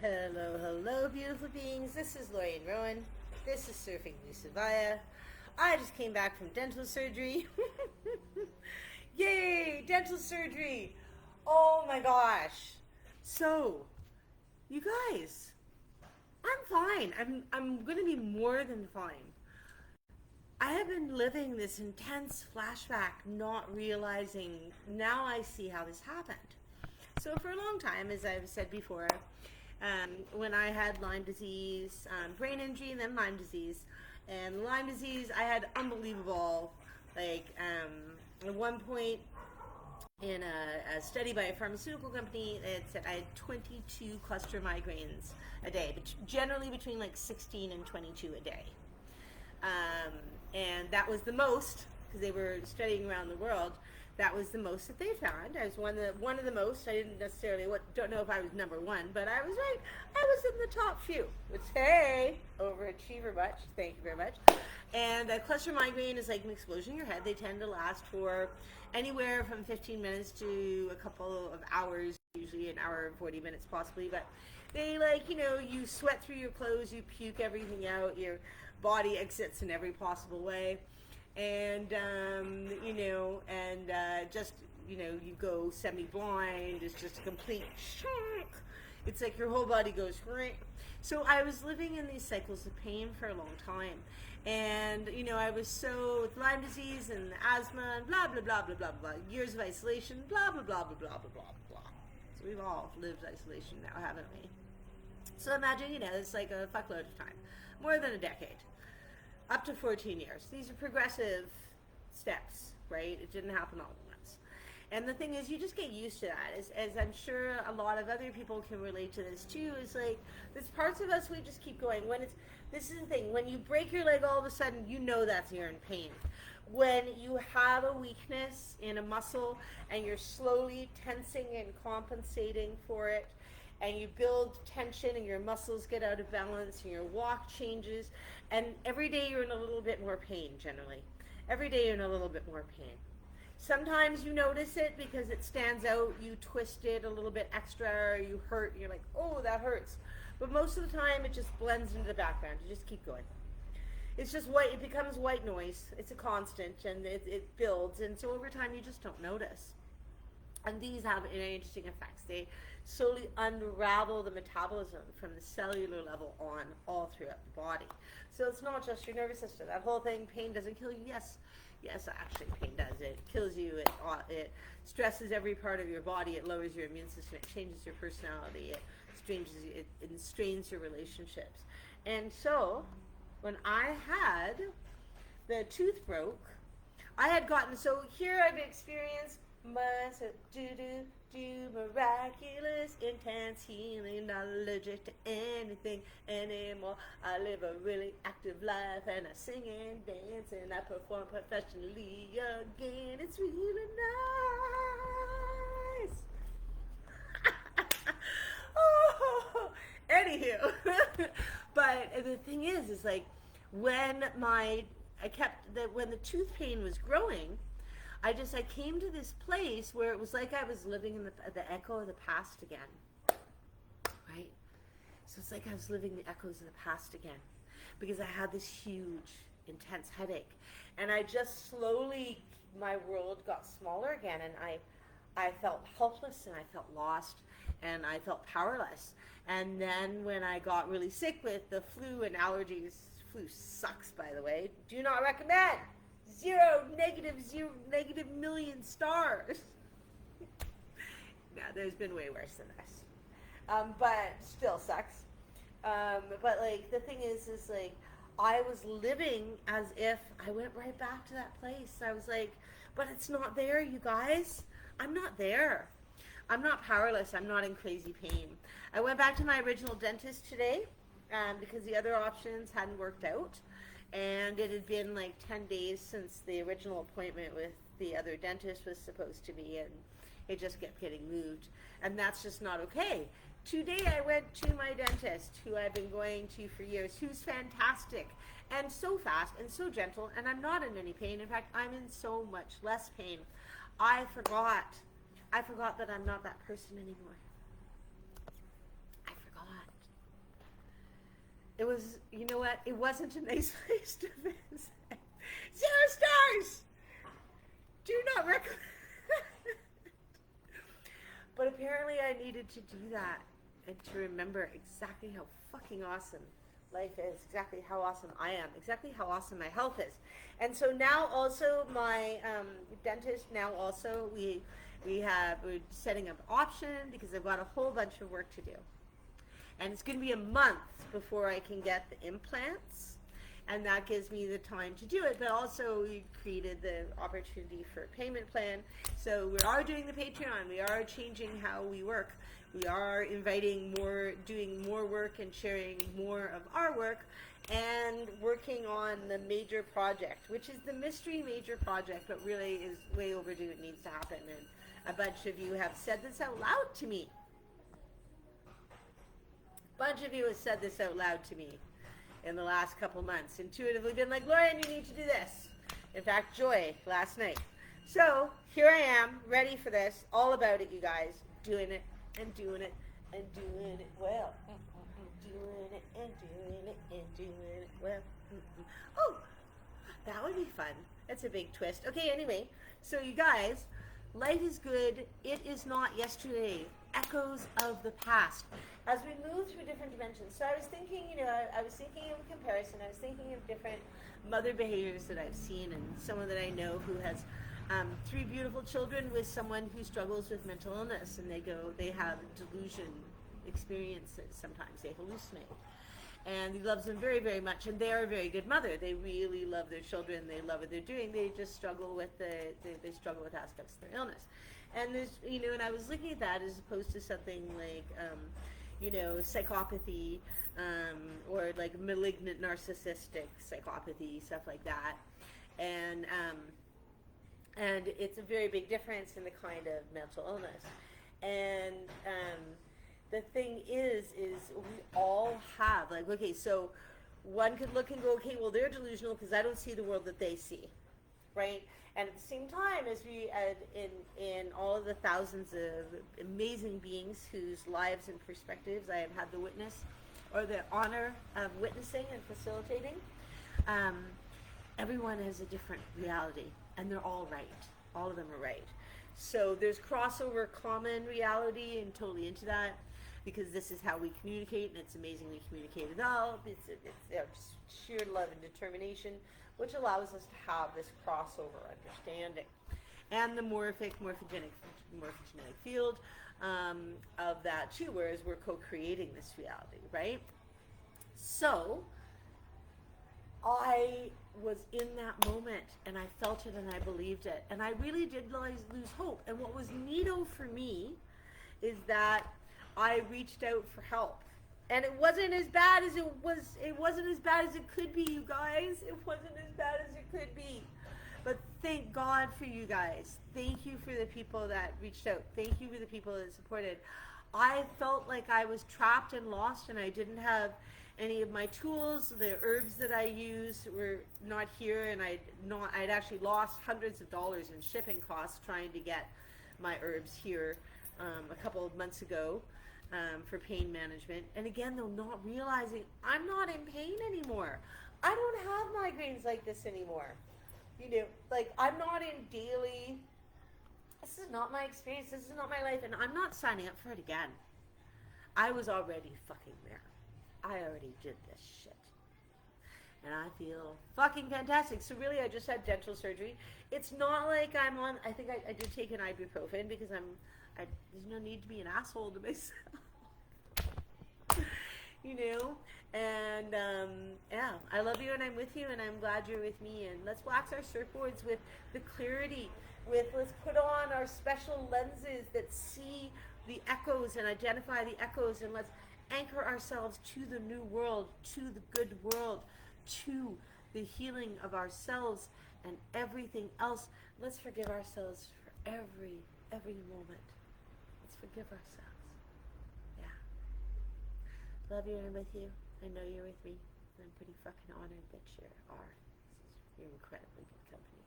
Hello, hello, beautiful beings. This is Lori and Rowan. This is Surfing vuzuvaya. I just came back from dental surgery. Yay, dental surgery. Oh my gosh. So, you guys, I'm fine. I'm going to be more than fine. I have been living this intense flashback, not realizing now I see how this happened. So for a long time, as I've said before, when I had Lyme disease, brain injury, and then Lyme disease. And Lyme disease, I had unbelievable, at one point in a study by a pharmaceutical company, it said I had 22 cluster migraines a day, but generally between like 16 and 22 a day. And that was the most, because they were studying around the world. That was the most that they found. I was one of the most. I didn't necessarily don't know if I was number one, but I was right. I was in the top few. Which, hey, overachiever much. Thank you very much. And a cluster migraine is like an explosion in your head. They tend to last for anywhere from 15 minutes to a couple of hours, usually an hour and 40 minutes possibly. But they you sweat through your clothes, you puke everything out, your body exits in every possible way. And you go semi-blind. It's just a complete shock. It's like your whole body goes. So I was living in these cycles of pain for a long time, and I was so with Lyme disease and asthma and blah blah blah blah blah blah. Years of isolation, blah blah blah blah blah blah blah blah. So we've all lived isolation now, haven't we? So imagine, it's like a fuckload of time, more than a decade. Up to 14 years. These are progressive steps, right? It didn't happen all at once. And the thing is, you just get used to that. As I'm sure a lot of other people can relate to this too, is like, there's parts of us we just keep going. This is the thing, when you break your leg all of a sudden, that's you're in pain. When you have a weakness in a muscle and you're slowly tensing and compensating for it, and you build tension and your muscles get out of balance and your walk changes, and every day you're in a little bit more pain generally. Every day you're in a little bit more pain. Sometimes you notice it because it stands out, you twist it a little bit extra, or you hurt, and you're like, oh, that hurts. But most of the time it just blends into the background. You just keep going. It's just white, it becomes white noise. It's a constant, and it builds, and so over time you just don't notice. And these have interesting effects. They slowly unravel the metabolism from the cellular level on all throughout the body. So it's not just your nervous system. That whole thing, pain doesn't kill you. Yes, actually pain does. It kills you. It stresses every part of your body. It lowers your immune system. It changes your personality. It strains your relationships. And so when I had the tooth broke, I had gotten, so here I've experienced miraculous, intense healing, not allergic to anything anymore. I live a really active life, and I sing and dance, and I perform professionally again. It's really nice. Oh, anywho, but the thing is like when when the tooth pain was growing, I came to this place where it was like I was living in the echo of the past again, right? So it's like I was living the echoes of the past again, because I had this huge, intense headache, and I just slowly, my world got smaller again, and I felt helpless, and I felt lost, and I felt powerless. And then when I got really sick with the flu and allergies, flu sucks, by the way, do not recommend. Zero negative million stars. No, there's been way worse than this. But still sucks. But like the thing is like I was living as if I went right back to that place. I was like, but it's not there, you guys. I'm not there. I'm not powerless. I'm not in crazy pain. I went back to my original dentist today because the other options hadn't worked out. And it had been like 10 days since the original appointment with the other dentist was supposed to be, and it just kept getting moved. And that's just not okay. Today I went to my dentist, who I've been going to for years, who's fantastic and so fast and so gentle, and I'm not in any pain. In fact, I'm in so much less pain. I forgot that I'm not that person anymore. I forgot. It was, you know what? It wasn't a nice place to visit. 0 stars! Do not recommend. But apparently I needed to do that and to remember exactly how fucking awesome life is, exactly how awesome I am, exactly how awesome my health is. And so now also my dentist, now also we're setting up option because I've got a whole bunch of work to do. And it's going to be a month before I can get the implants. And that gives me the time to do it. But also we created the opportunity for a payment plan. So we are doing the Patreon. We are changing how we work. We are inviting more, doing more work and sharing more of our work, and working on the major project, which is the mystery major project, but really is way overdue. It needs to happen. And a bunch of you have said this out loud to me. A bunch of you have said this out loud to me in the last couple months. Intuitively been like, Lauren, you need to do this. In fact, Joy last night. So here I am, ready for this, all about it, you guys, doing it and doing it and doing it well. Doing it and doing it and doing it well. Oh, that would be fun. That's a big twist. Okay, anyway, so you guys, life is good. It is not yesterday. Echoes of the past. As we move through different dimensions. So I was thinking, I was thinking of comparison. I was thinking of different mother behaviors that I've seen, and someone that I know who has 3 beautiful children with someone who struggles with mental illness, and they have delusion experiences. Sometimes they hallucinate, and he loves them very, very much, and they are a very good mother. They really love their children. They love what they're doing. They just struggle with they struggle with aspects of their illness. And there's, and I was looking at that as opposed to something like psychopathy, or like malignant narcissistic psychopathy, stuff like that. And it's a very big difference in the kind of mental illness. And the thing is we all have, like, okay, so one could look and go, okay, well, they're delusional because I don't see the world that they see, right? And at the same time, as we in all of the thousands of amazing beings whose lives and perspectives I have had the witness or the honor of witnessing and facilitating, everyone has a different reality, and they're all right. All of them are right. So there's crossover common reality, and totally into that, because this is how we communicate, and it's amazingly communicated out. It's just sheer love and determination, which allows us to have this crossover understanding. And the morphogenetic field of that too, whereas we're co-creating this reality, right? So I was in that moment, and I felt it, and I believed it, and I really did lose hope. And what was neato for me is that I reached out for help. And it wasn't as bad as it wasn't as bad as it could be, you guys. It wasn't as bad as it could be. But thank God for you guys. Thank you for the people that reached out. Thank you for the people that supported. I felt like I was trapped and lost, and I didn't have any of my tools. The herbs that I used were not here, and I'd actually lost hundreds of dollars in shipping costs trying to get my herbs here a couple of months ago. For pain management. And again, though, not realizing I'm not in pain anymore. I don't have migraines like this anymore. Like, I'm not in daily, this is not my experience, this is not my life, and I'm not signing up for it again. I was already fucking there. I already did this shit. And I feel fucking fantastic. So really, I just had dental surgery. It's not like I'm on, I think I did take an ibuprofen because there's no need to be an asshole to myself. And yeah, I love you, and I'm with you, and I'm glad you're with me. And let's wax our surfboards with the clarity, let's put on our special lenses that see the echoes and identify the echoes, and let's anchor ourselves to the new world, to the good world, to the healing of ourselves and everything else. Let's forgive ourselves for every moment. Let's forgive ourselves. Yeah. Love you, and I'm with you. I know you're with me. I'm pretty fucking honored that you are. You're incredibly good company.